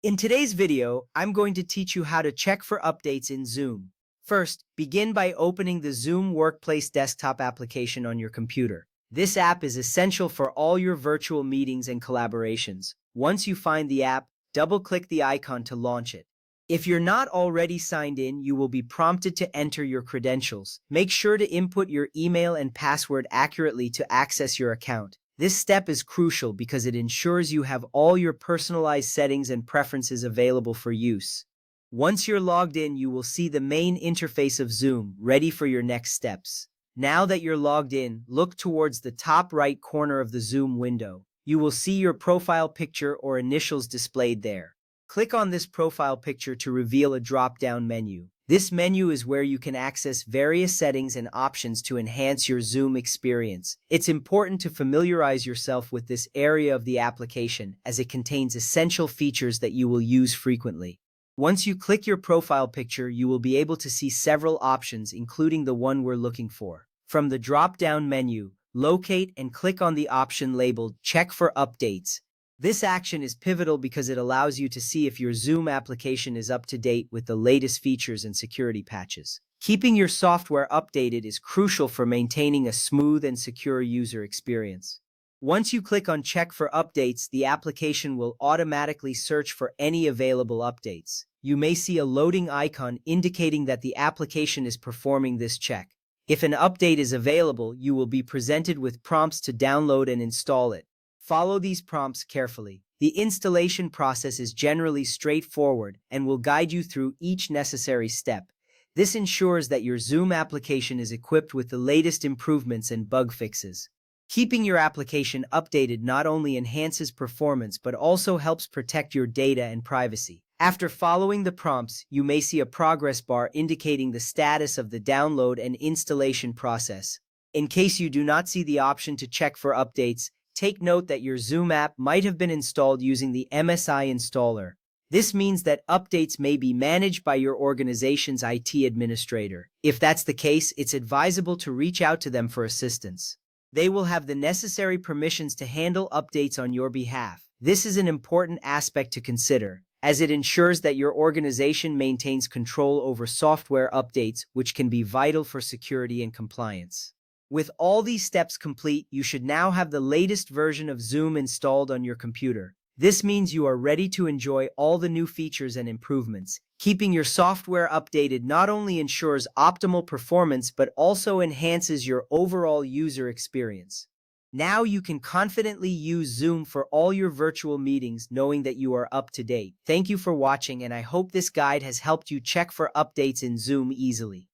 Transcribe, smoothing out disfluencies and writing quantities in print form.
In today's video, I'm going to teach you how to check for updates in Zoom. First, begin by opening the Zoom Workplace desktop application on your computer. This app is essential for all your virtual meetings and collaborations. Once you find the app, double-click the icon to launch it. If you're not already signed in, you will be prompted to enter your credentials. Make sure to input your email and password accurately to access your account. This step is crucial because it ensures you have all your personalized settings and preferences available for use. Once you're logged in, you will see the main interface of Zoom, ready for your next steps. Now that you're logged in, look towards the top right corner of the Zoom window. You will see your profile picture or initials displayed there. Click on this profile picture to reveal a drop-down menu. This menu is where you can access various settings and options to enhance your Zoom experience. It's important to familiarize yourself with this area of the application as it contains essential features that you will use frequently. Once you click your profile picture, you will be able to see several options, including the one we're looking for. From the drop-down menu, locate and click on the option labeled Check for Updates. This action is pivotal because it allows you to see if your Zoom application is up to date with the latest features and security patches. Keeping your software updated is crucial for maintaining a smooth and secure user experience. Once you click on Check for Updates, the application will automatically search for any available updates. You may see a loading icon indicating that the application is performing this check. If an update is available, you will be presented with prompts to download and install it. Follow these prompts carefully. The installation process is generally straightforward and will guide you through each necessary step. This ensures that your Zoom application is equipped with the latest improvements and bug fixes. Keeping your application updated not only enhances performance but also helps protect your data and privacy. After following the prompts, you may see a progress bar indicating the status of the download and installation process. In case you do not see the option to check for updates, take note that your Zoom app might have been installed using the MSI installer. This means that updates may be managed by your organization's IT administrator. If that's the case, it's advisable to reach out to them for assistance. They will have the necessary permissions to handle updates on your behalf. This is an important aspect to consider, as it ensures that your organization maintains control over software updates, which can be vital for security and compliance. With all these steps complete, you should now have the latest version of Zoom installed on your computer. This means you are ready to enjoy all the new features and improvements. Keeping your software updated not only ensures optimal performance but also enhances your overall user experience. Now you can confidently use Zoom for all your virtual meetings knowing that you are up to date. Thank you for watching, and I hope this guide has helped you check for updates in Zoom easily.